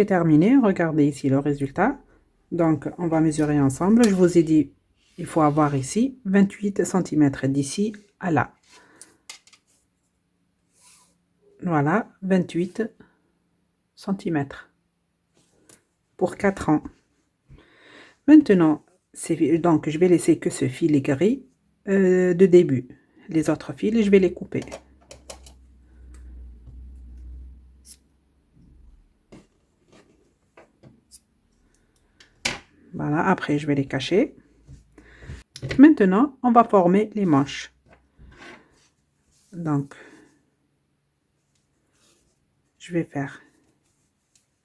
j'ai terminé. Regardez ici le résultat. Donc, on va mesurer ensemble. Je vous ai dit, il faut avoir ici 28 cm d'ici à là. Voilà, 28 cm pour 4 ans. Maintenant, donc je vais laisser que ce fil gris de début. Les autres fils, je vais les couper. Voilà, après je vais les cacher. Maintenant, on va former les manches. Donc, je vais faire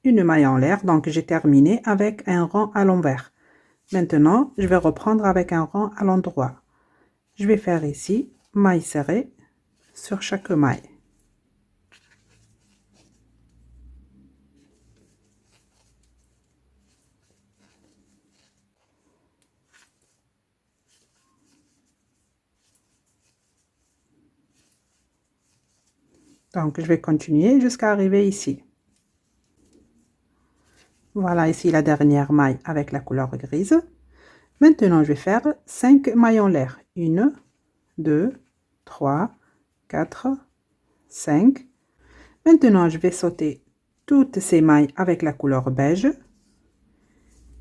une maille en l'air. Donc, j'ai terminé avec un rang à l'envers. Maintenant, je vais reprendre avec un rang à l'endroit. Je vais faire ici maille serrée sur chaque maille. Donc, je vais continuer jusqu'à arriver ici. Voilà ici la dernière maille avec la couleur grise. Maintenant, je vais faire 5 mailles en l'air. 1, 2, 3, 4, 5. Maintenant, je vais sauter toutes ces mailles avec la couleur beige.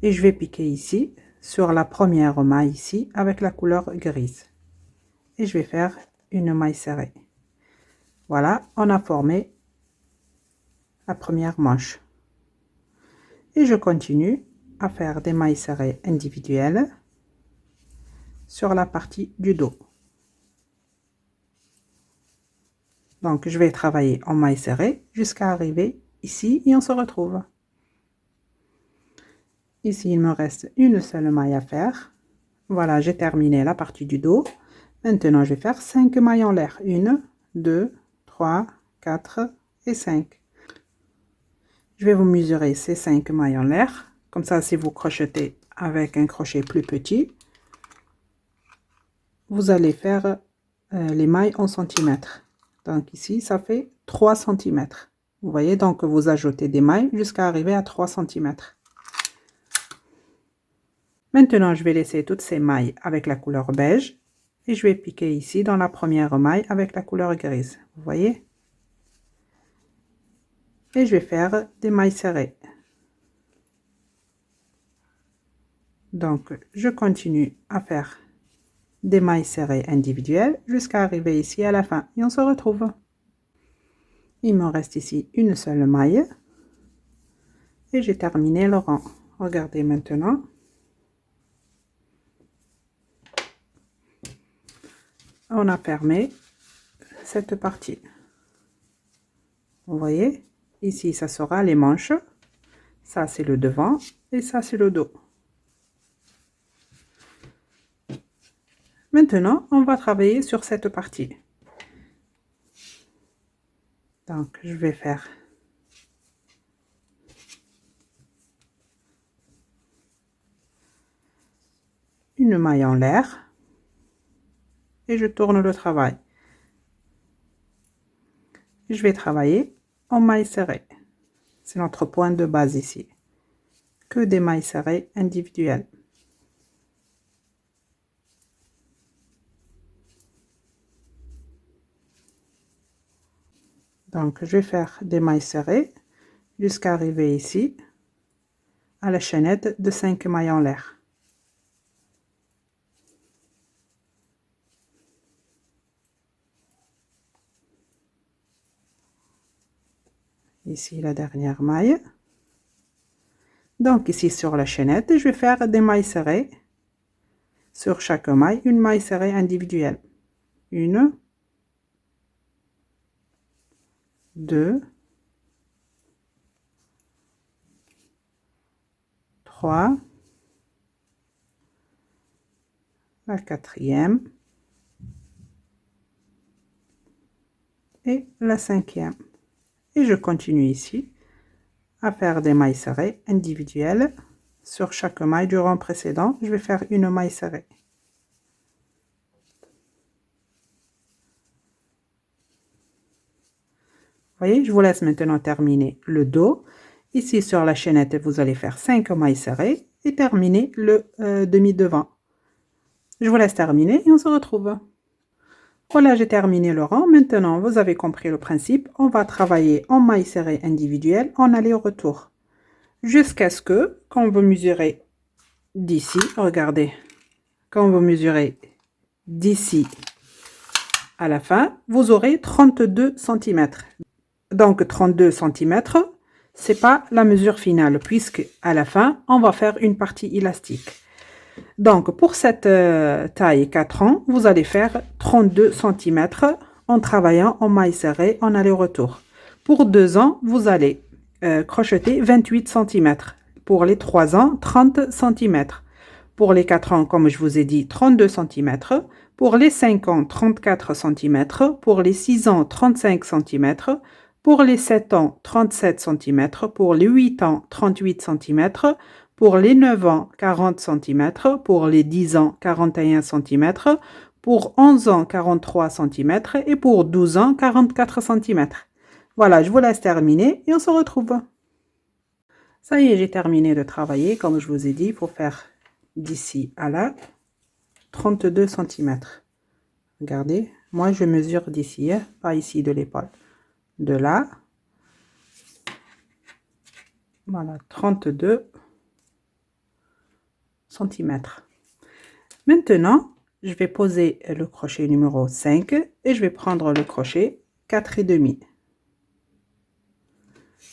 Et je vais piquer ici sur la première maille ici avec la couleur grise. Et je vais faire une maille serrée. Voilà, on a formé la première manche. Et je continue à faire des mailles serrées individuelles sur la partie du dos. Donc, je vais travailler en maille serrée jusqu'à arriver ici et on se retrouve. Ici, il me reste une seule maille à faire. Voilà, j'ai terminé la partie du dos. Maintenant, je vais faire 5 mailles en l'air. 1, 2, 3, 4 et 5. Je vais vous mesurer ces 5 mailles en l'air. Comme ça, si vous crochetez avec un crochet plus petit, vous allez faire les mailles en centimètres. Donc ici, ça fait 3 cm. Vous voyez, donc vous ajoutez des mailles jusqu'à arriver à 3 cm. Maintenant, je vais laisser toutes ces mailles avec la couleur beige et je vais piquer ici dans la première maille avec la couleur grise. Vous voyez? Et je vais faire des mailles serrées. Donc, je continue à faire des mailles serrées individuelles jusqu'à arriver ici à la fin. Et on se retrouve. Il me reste ici une seule maille. Et j'ai terminé le rang. Regardez maintenant. On a fermé cette partie. Vous voyez? Ici, ça sera les manches. Ça, c'est le devant. Et ça, c'est le dos. Maintenant, on va travailler sur cette partie. Donc, je vais faire une maille en l'air et je tourne le travail. Je vais travailler en maille serrée. C'est notre point de base ici. Que des mailles serrées individuelles. Donc, je vais faire des mailles serrées jusqu'à arriver ici à la chaînette de 5 mailles en l'air. Ici la dernière maille. Donc ici sur la chaînette, je vais faire des mailles serrées. Sur chaque maille, une maille serrée individuelle. 1, 2, 3, la quatrième et la cinquième. Et je continue ici à faire des mailles serrées individuelles. Sur chaque maille du rang précédent, je vais faire une maille serrée. Vous voyez, je vous laisse maintenant terminer le dos Ici sur la chaînette, vous allez faire 5 mailles serrées et terminer le demi-devant. Je vous laisse terminer et on se retrouve. Voilà, j'ai terminé le rang. Maintenant, vous avez compris le principe. On va travailler en mailles serrées individuelles en aller-retour. Jusqu'à ce que, quand vous mesurez d'ici, regardez, quand vous mesurez d'ici à la fin, vous aurez 32 cm. Donc 32 cm, c'est pas la mesure finale, puisque à la fin, on va faire une partie élastique. Donc pour cette taille 4 ans, vous allez faire 32 cm en travaillant en mailles serrées en aller-retour. Pour 2 ans, vous allez crocheter 28 cm. Pour les 3 ans, 30 cm. Pour les 4 ans, comme je vous ai dit, 32 cm. Pour les 5 ans, 34 cm. Pour les 6 ans, 35 cm. Pour les 7 ans, 37 cm. Pour les 8 ans, 38 cm. Pour les 9 ans, 40 cm. Pour les 10 ans, 41 cm. Pour 11 ans, 43 cm. Et pour 12 ans, 44 cm. Voilà, je vous laisse terminer et on se retrouve. Ça y est, j'ai terminé de travailler. Comme je vous ai dit, il faut faire d'ici à là 32 cm. Regardez, moi je mesure d'ici, pas ici de l'épaule. De là, voilà, 32 cm. Maintenant, je vais poser le crochet numéro 5 et je vais prendre le crochet 4,5.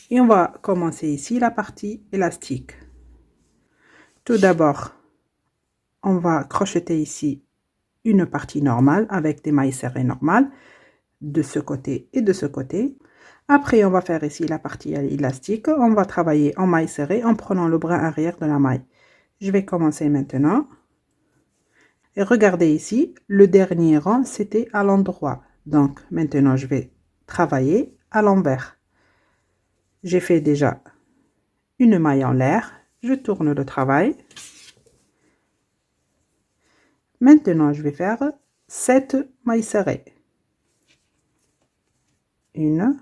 Et on va commencer ici la partie élastique. Tout d'abord, on va crocheter ici une partie normale avec des mailles serrées normales de ce côté et de ce côté. Après, on va faire ici la partie élastique. On va travailler en mailles serrées en prenant le bras arrière de la maille. Je vais commencer maintenant. Et regardez ici, le dernier rang, c'était à l'endroit. Donc, maintenant, je vais travailler à l'envers. J'ai fait déjà une maille en l'air. Je tourne le travail. Maintenant, je vais faire 7 mailles serrées. 1,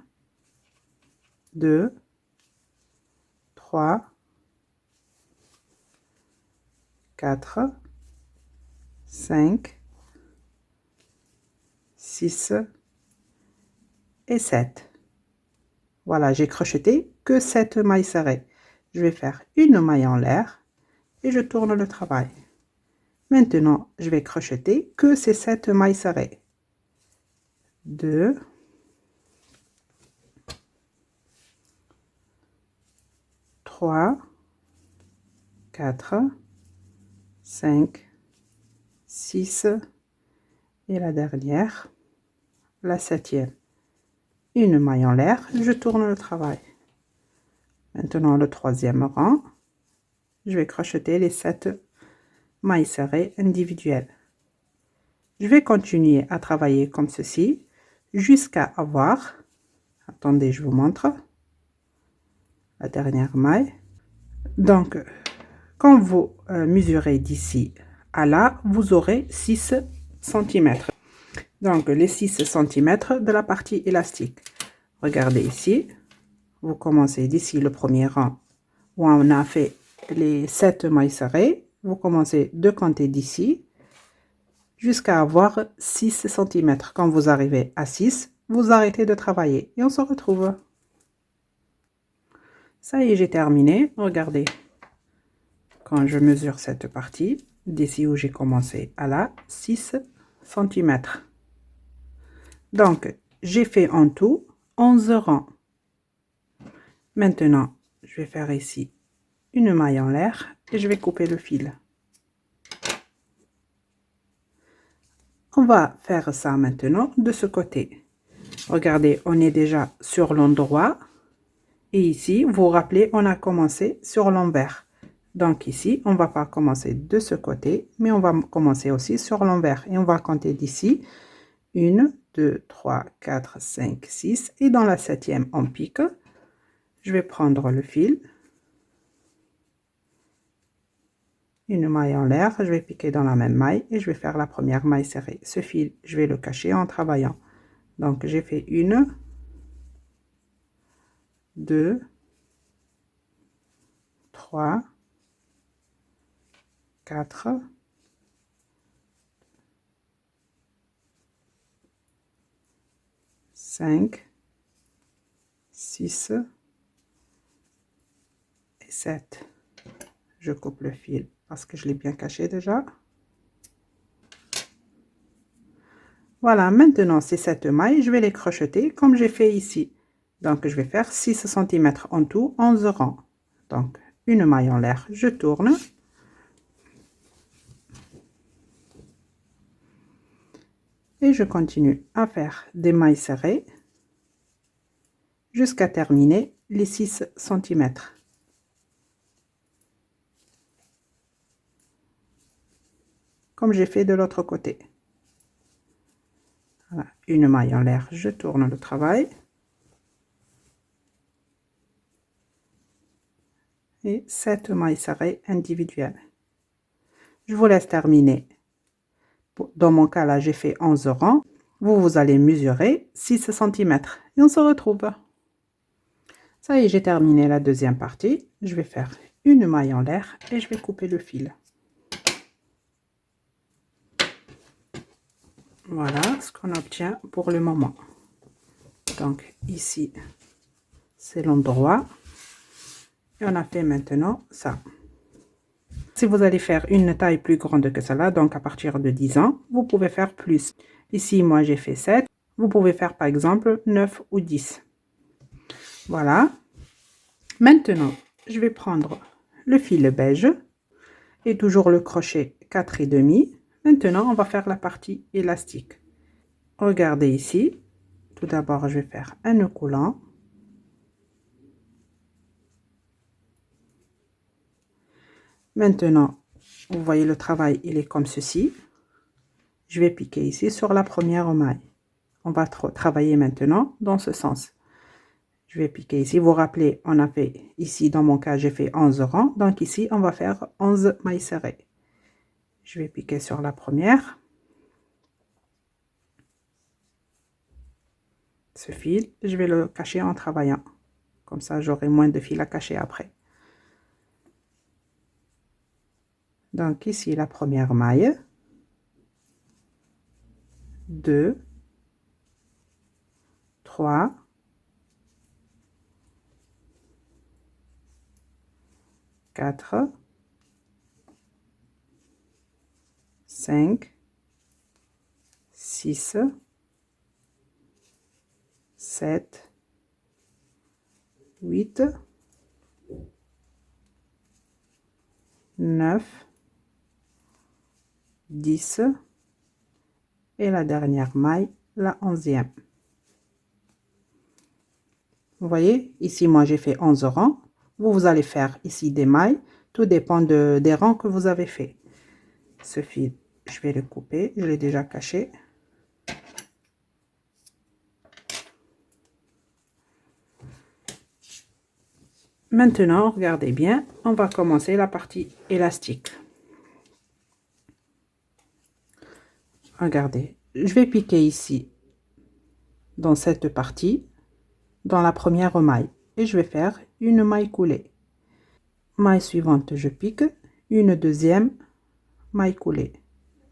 2, 3, 4, 5, 6 et 7. Voilà, j'ai crocheté que 7 mailles serrées. Je vais faire une maille en l'air et je tourne le travail. Maintenant, je vais crocheter que ces 7 mailles serrées. 2, 3, 4, 5, 6 et la dernière, la 7e. Une maille en l'air, je tourne le travail. Maintenant, le 3e rang, je vais crocheter les 7 mailles serrées individuelles. Je vais continuer à travailler comme ceci jusqu'à avoir, attendez, je vous montre, la dernière maille. Donc, quand vous mesurez d'ici à là, vous aurez 6 cm. Donc, les 6 cm de la partie élastique. Regardez ici, vous commencez d'ici le premier rang où on a fait les 7 mailles serrées. Vous commencez de compter d'ici jusqu'à avoir 6 cm. Quand vous arrivez à 6, vous arrêtez de travailler et on se retrouve. Ça y est, j'ai terminé. Regardez, quand je mesure cette partie, d'ici où j'ai commencé à là, 6 cm. Donc, j'ai fait en tout 11 rangs. Maintenant, je vais faire ici une maille en l'air et je vais couper le fil. On va faire ça maintenant de ce côté. Regardez, on est déjà sur l'endroit. Et ici, vous vous rappelez, on a commencé sur l'envers. Donc ici, on ne va pas commencer de ce côté, mais on va commencer aussi sur l'envers. Et on va compter d'ici 1, 2, 3, 4, 5, 6. Et dans la 7e, on pique. Je vais prendre le fil. Une maille en l'air, je vais piquer dans la même maille et je vais faire la première maille serrée. Ce fil, je vais le cacher en travaillant. Donc j'ai fait 1, 2, 3, 4, 5, 6 et 7. Je coupe le fil parce que je l'ai bien caché déjà. Voilà, maintenant ces 7 mailles, je vais les crocheter comme j'ai fait ici. Donc je vais faire 6 cm en tout, 11 rangs. Donc une maille en l'air, je tourne. Et je continue à faire des mailles serrées jusqu'à terminer les 6 cm. Comme j'ai fait de l'autre côté. Voilà, une maille en l'air, je tourne le travail. Et 7 mailles serrées individuelles. Je vous laisse terminer. Dans mon cas là, j'ai fait 11 rangs. Vous allez mesurer 6 cm et on se retrouve. Ça y est, j'ai terminé la deuxième partie. Je vais faire une maille en l'air et je vais couper le fil. Voilà ce qu'on obtient pour le moment. Donc ici, c'est l'endroit. Et on a fait maintenant ça. Si vous allez faire une taille plus grande que cela, donc à partir de 10 ans, vous pouvez faire plus. Ici, moi, j'ai fait 7. Vous pouvez faire par exemple 9 ou 10. Voilà. Maintenant, je vais prendre le fil beige et toujours le crochet 4,5. Maintenant, on va faire la partie élastique. Regardez ici. Tout d'abord, je vais faire un nœud coulant. Maintenant, vous voyez le travail, il est comme ceci. Je vais piquer ici sur la première maille. On va travailler maintenant dans ce sens. Je vais piquer ici. Vous vous rappelez, on a fait ici, dans mon cas, j'ai fait 11 rangs. Donc ici, on va faire 11 mailles serrées. Je vais piquer sur la première. Ce fil, je vais le cacher en travaillant. Comme ça, j'aurai moins de fil à cacher après. Donc ici, la première maille. 2, 3, 4, 5, 6, 7, 8, 9, 10 et la dernière maille, la 11e. Vous voyez, ici, moi, j'ai fait 11 rangs. Vous allez faire ici des mailles. Tout dépend des rangs que vous avez fait. Ce fil, je vais le couper. Je l'ai déjà caché. Maintenant, regardez bien, on va commencer la partie élastique. Regardez, je vais piquer ici, dans cette partie, dans la première maille. Et je vais faire une maille coulée. Maille suivante, je pique, une deuxième maille coulée.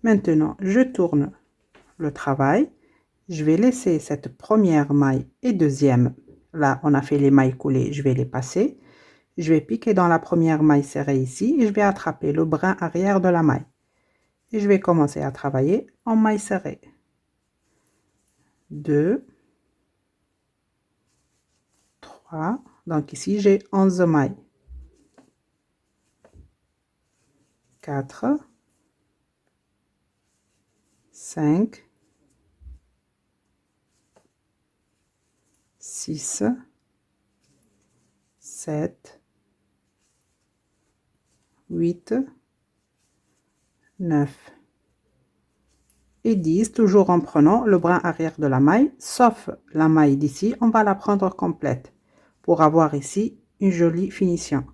Maintenant, je tourne le travail. Je vais laisser cette première maille et deuxième. Là, on a fait les mailles coulées, je vais les passer. Je vais piquer dans la première maille serrée ici et je vais attraper le brin arrière de la maille. Et je vais commencer à travailler en maille serrée. 2, 3, donc ici j'ai 11 mailles. 4, 5, 6, 7, 8, 9 et 10, toujours en prenant le brin arrière de la maille, sauf la maille d'ici, on va la prendre complète pour avoir ici une jolie finition.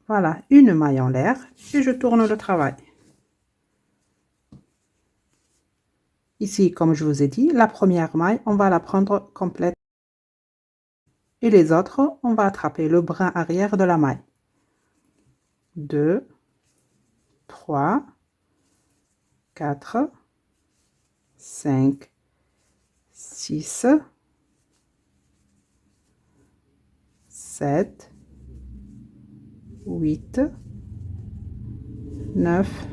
Voilà, une maille en l'air et je tourne le travail. Ici, comme je vous ai dit, la première maille, on va la prendre complète. Et les autres, on va attraper le brin arrière de la maille. 2, 3, 4, 5, 6, 7, 8, 9,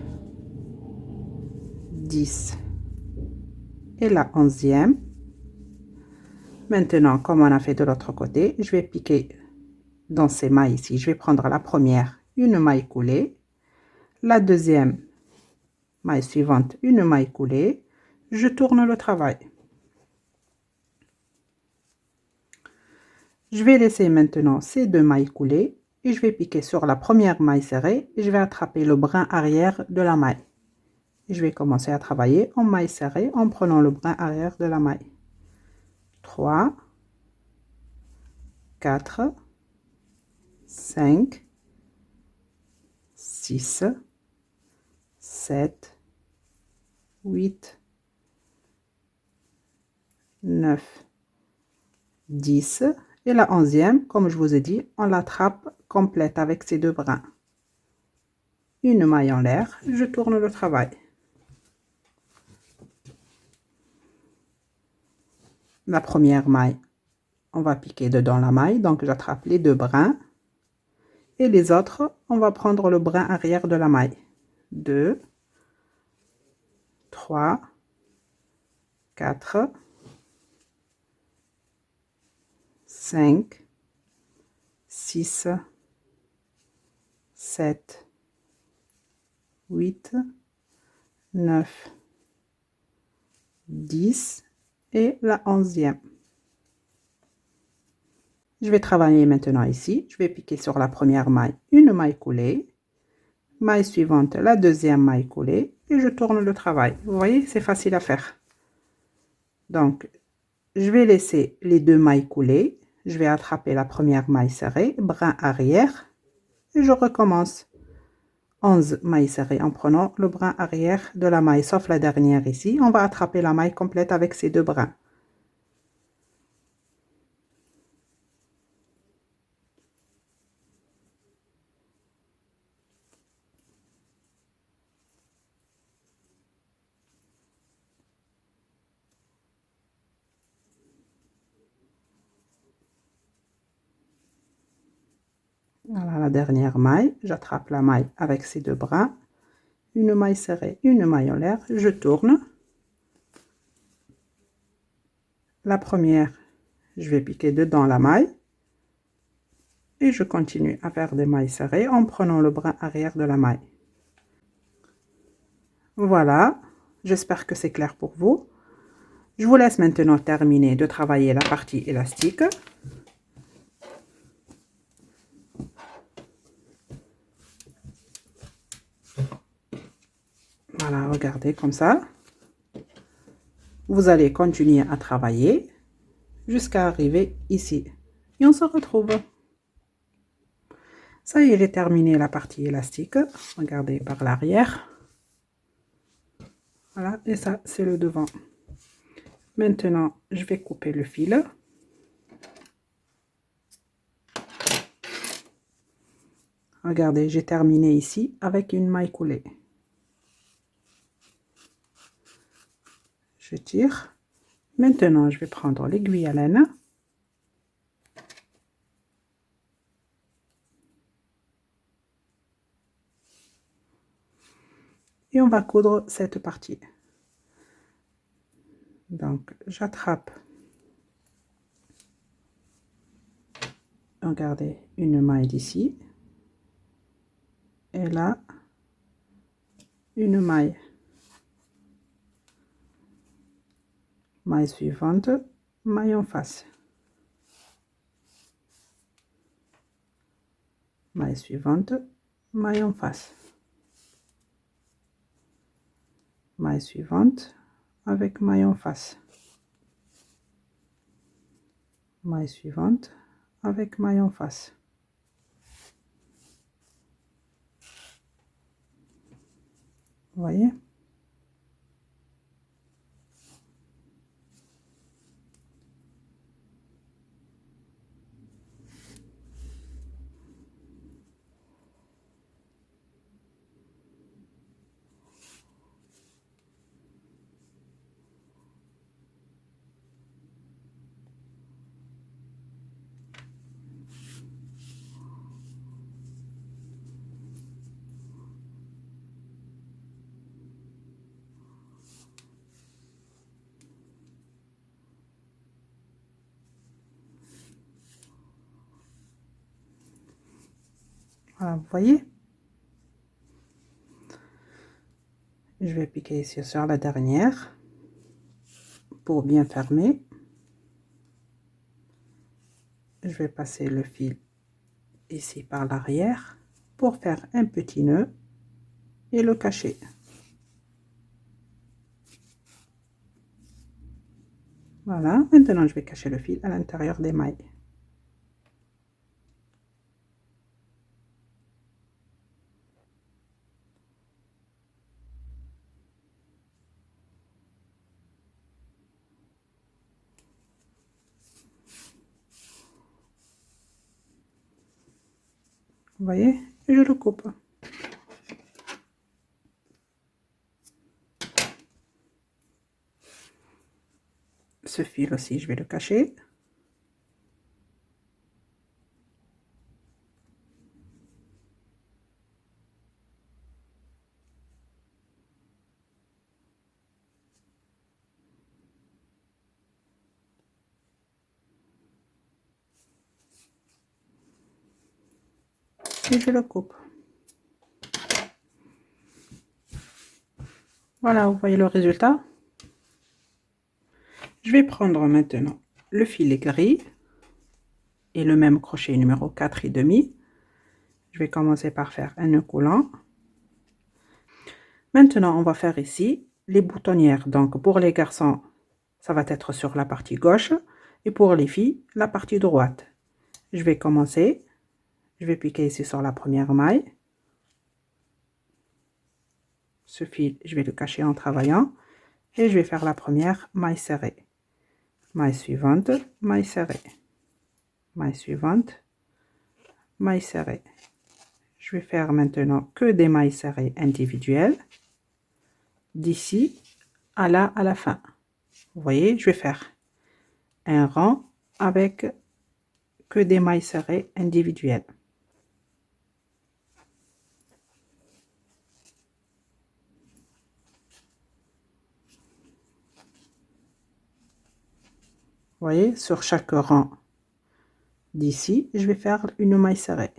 10. Et la 11e. Maintenant, comme on a fait de l'autre côté, je vais piquer dans ces mailles ici. Je vais prendre la première, une maille coulée. La deuxième, maille suivante, une maille coulée. Je tourne le travail. Je vais laisser maintenant ces deux mailles coulées et je vais piquer sur la première maille serrée et je vais attraper le brin arrière de la maille. Et je vais commencer à travailler en maille serrée en prenant le brin arrière de la maille. 3, 4, 5, 6, 7, 8, 9, 10. Et la 11e, comme je vous ai dit, on l'attrape complète avec ces deux brins. Une maille en l'air, je tourne le travail. La première maille, on va piquer dedans la maille, donc j'attrape les deux brins. Et les autres, on va prendre le brin arrière de la maille. 2, 3, 4, 5, 6, 7, 8, 9, 10 et la 11e. Je vais travailler maintenant ici. Je vais piquer sur la première maille une maille coulée. Maille suivante, la deuxième maille coulée et je tourne le travail. Vous voyez, c'est facile à faire. Donc, je vais laisser les deux mailles coulées. Je vais attraper la première maille serrée, brin arrière et je recommence. 11 mailles serrées en prenant le brin arrière de la maille, sauf la dernière ici. On va attraper la maille complète avec ces deux brins. Voilà la dernière maille. J'attrape la maille avec ces deux brins. Une maille serrée, une maille en l'air. Je tourne. La première, je vais piquer dedans la maille. Et je continue à faire des mailles serrées en prenant le brin arrière de la maille. Voilà, j'espère que c'est clair pour vous. Je vous laisse maintenant terminer de travailler la partie élastique. Voilà, regardez comme ça. Vous allez continuer à travailler jusqu'à arriver ici. Et on se retrouve. Ça y est, j'ai terminé la partie élastique. Regardez par l'arrière. Voilà, et ça, c'est le devant. Maintenant, je vais couper le fil. Regardez, j'ai terminé ici avec une maille coulée. Je tire. Maintenant, je vais prendre l'aiguille à laine. Et on va coudre cette partie. Donc, j'attrape, regardez, une maille d'ici. Et là, une maille. Maille suivante, maille en face. Maille suivante, maille en face. Maille suivante avec maille en face. Maille suivante avec maille en face. Vous voyez? Voilà, vous voyez? Je vais piquer ici sur la dernière pour bien fermer. Je vais passer le fil ici par l'arrière pour faire un petit nœud et le cacher. Voilà, maintenant je vais cacher le fil à l'intérieur des mailles. Vous voyez? Et je le coupe. Ce fil aussi, je vais le cacher. Et je le coupe. Voilà, vous voyez le résultat. Je vais prendre maintenant le filet gris et le même crochet numéro 4,5. Je vais commencer par faire un nœud coulant. Maintenant, on va faire ici les boutonnières. Donc, pour les garçons, ça va être sur la partie gauche et pour les filles, la partie droite. Je vais commencer. Je vais piquer ici sur la première maille. Ce fil, je vais le cacher en travaillant et je vais faire la première maille serrée. Maille suivante, maille serrée. Maille suivante, maille serrée. Je vais faire maintenant que des mailles serrées individuelles d'ici à la fin. Vous voyez, je vais faire un rang avec que des mailles serrées individuelles. Vous voyez, sur chaque rang d'ici, je vais faire une maille serrée.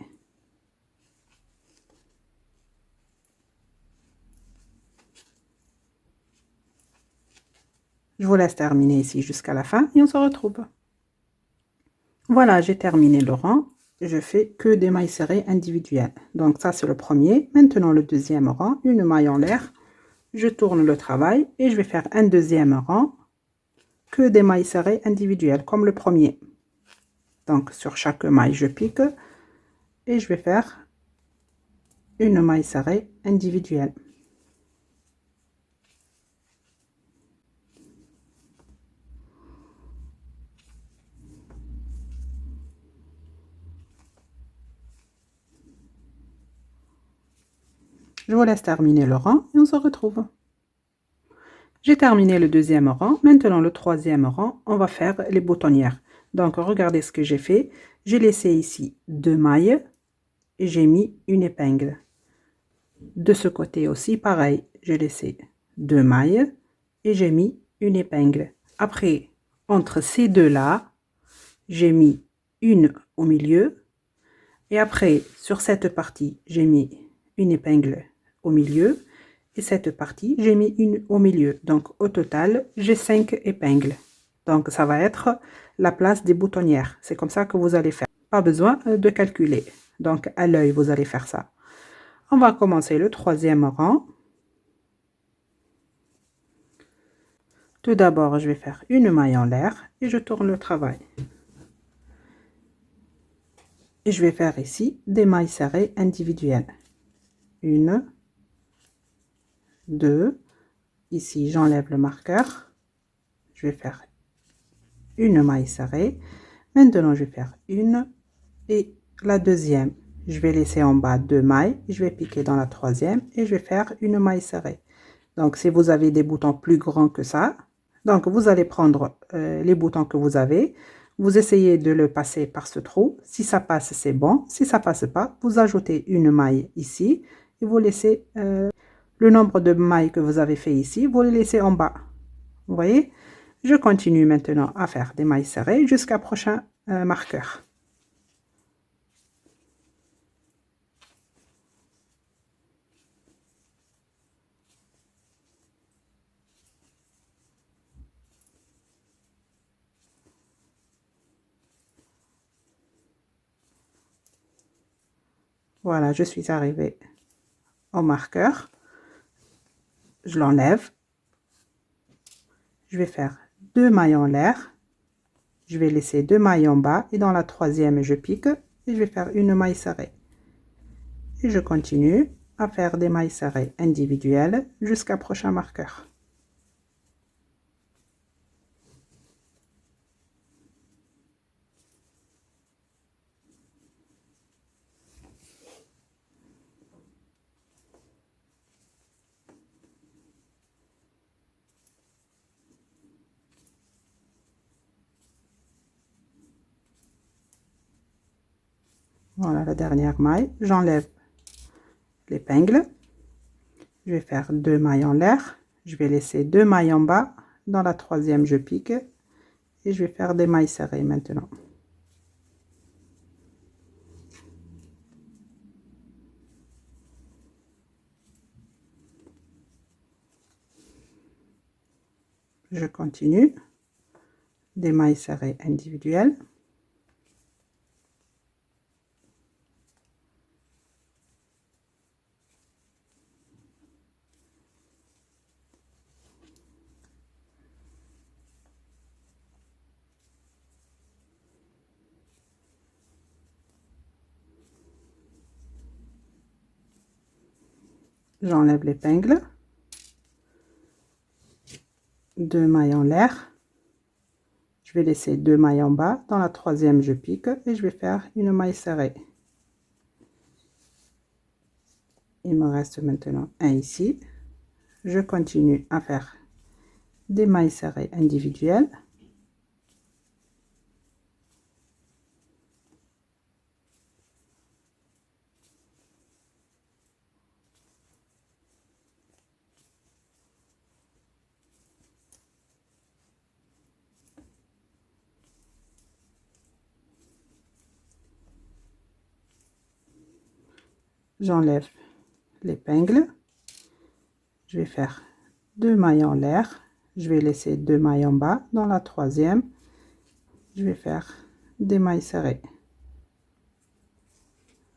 Je vous laisse terminer ici jusqu'à la fin et on se retrouve. Voilà, j'ai terminé le rang. Je fais que des mailles serrées individuelles. Donc ça, c'est le premier. Maintenant, le deuxième rang, une maille en l'air. Je tourne le travail et je vais faire un deuxième rang, que des mailles serrées individuelles, comme le premier. Donc, sur chaque maille, je pique et je vais faire une maille serrée individuelle. Je vous laisse terminer le rang et on se retrouve. J'ai terminé le deuxième rang. Maintenant, le troisième rang, on va faire les boutonnières. Donc, regardez ce que j'ai fait. J'ai laissé ici 2 mailles et j'ai mis une épingle. De ce côté aussi, pareil, j'ai laissé 2 mailles et j'ai mis une épingle. Après, entre ces deux-là, j'ai mis une au milieu. Et après, sur cette partie, j'ai mis une épingle au milieu. Et cette partie, j'ai mis une au milieu. Donc, au total, j'ai 5 épingles. Donc, ça va être la place des boutonnières. C'est comme ça que vous allez faire. Pas besoin de calculer. Donc, à l'œil, vous allez faire ça. On va commencer le troisième rang. Tout d'abord, je vais faire une maille en l'air et je tourne le travail. Et je vais faire ici des mailles serrées individuelles. 1, 2, ici j'enlève le marqueur. Je vais faire une maille serrée. Maintenant, je vais faire une et la deuxième. Je vais laisser en bas 2 mailles. Je vais piquer dans la troisième et je vais faire une maille serrée. Donc, si vous avez des boutons plus grands que ça, donc vous allez prendre les boutons que vous avez. Vous essayez de le passer par ce trou. Si ça passe, c'est bon. Si ça passe pas, vous ajoutez une maille ici et vous laissez le nombre de mailles que vous avez fait ici, vous les laissez en bas. Vous voyez? Je continue maintenant à faire des mailles serrées jusqu'à prochain marqueur. Voilà, je suis arrivée au marqueur. Je l'enlève. Je vais faire 2 mailles en l'air. Je vais laisser 2 mailles en bas et dans la troisième, je pique et je vais faire une maille serrée. Et je continue à faire des mailles serrées individuelles jusqu'à prochain marqueur. Voilà la dernière maille. J'enlève l'épingle. Je vais faire 2 mailles en l'air. Je vais laisser 2 mailles en bas. Dans la troisième, je pique. Et je vais faire des mailles serrées maintenant. Je continue. Des mailles serrées individuelles. J'enlève l'épingle. 2 mailles en l'air. Je vais laisser 2 mailles en bas. Dans la troisième, je pique et je vais faire une maille serrée. Il me reste maintenant un ici. Je continue à faire des mailles serrées individuelles. J'enlève l'épingle. Je vais faire 2 mailles en l'air. Je vais laisser 2 mailles en bas. Dans la troisième, je vais faire des mailles serrées.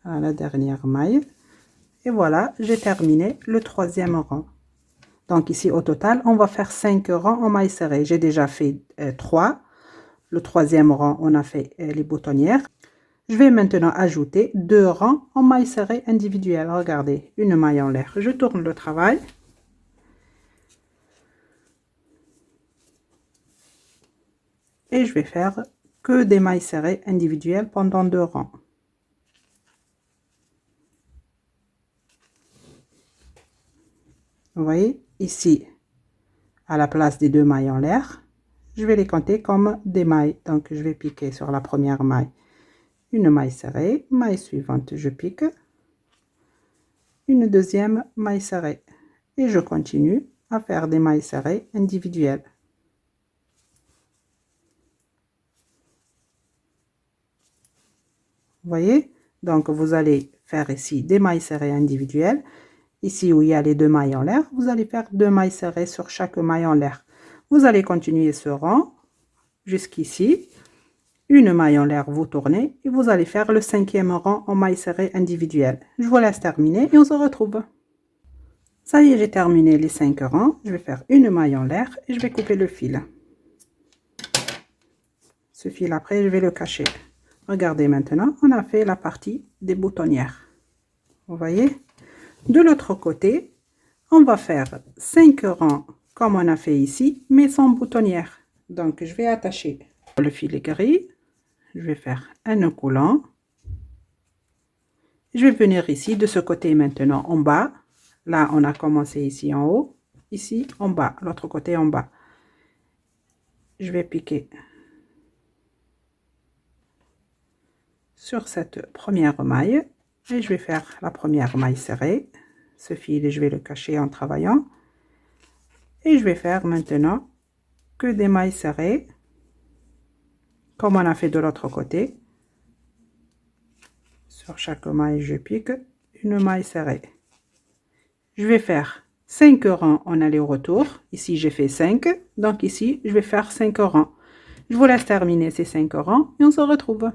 À la dernière maille. Et voilà, j'ai terminé le troisième rang. Donc ici, au total, on va faire 5 rangs en mailles serrées. J'ai déjà fait 3. Le troisième rang, on a fait les boutonnières. Je vais maintenant ajouter 2 rangs en mailles serrées individuelles. Regardez, une maille en l'air. Je tourne le travail. Et je vais faire que des mailles serrées individuelles pendant 2 rangs. Vous voyez, ici, à la place des 2 mailles en l'air, je vais les compter comme des mailles. Donc, je vais piquer sur la première maille une maille serrée. Maille suivante, je pique. Une deuxième maille serrée. Et je continue à faire des mailles serrées individuelles. Vous voyez? Donc, vous allez faire ici des mailles serrées individuelles. Ici où il y a les 2 mailles en l'air, vous allez faire 2 mailles serrées sur chaque maille en l'air. Vous allez continuer ce rang jusqu'ici. Une maille en l'air, vous tournez et vous allez faire le 5e rang en mailles serrées individuelles. Je vous laisse terminer et on se retrouve. Ça y est, j'ai terminé les 5 rangs. Je vais faire une maille en l'air et je vais couper le fil. Ce fil après, je vais le cacher. Regardez maintenant, on a fait la partie des boutonnières. Vous voyez? De l'autre côté, on va faire 5 rangs comme on a fait ici, mais sans boutonnière. Donc, je vais attacher le fil gris. Je vais faire un nœud coulant. Je vais venir ici, de ce côté maintenant, en bas. Là, on a commencé ici en haut. Ici, en bas. L'autre côté, en bas. Je vais piquer sur cette première maille. Et je vais faire la première maille serrée. Ce fil, je vais le cacher en travaillant. Et je vais faire maintenant que des mailles serrées. Comme on a fait de l'autre côté. Sur chaque maille, je pique une maille serrée. Je vais faire 5 rangs en aller-retour. Ici, j'ai fait 5. Donc ici, je vais faire 5 rangs. Je vous laisse terminer ces 5 rangs et on se retrouve.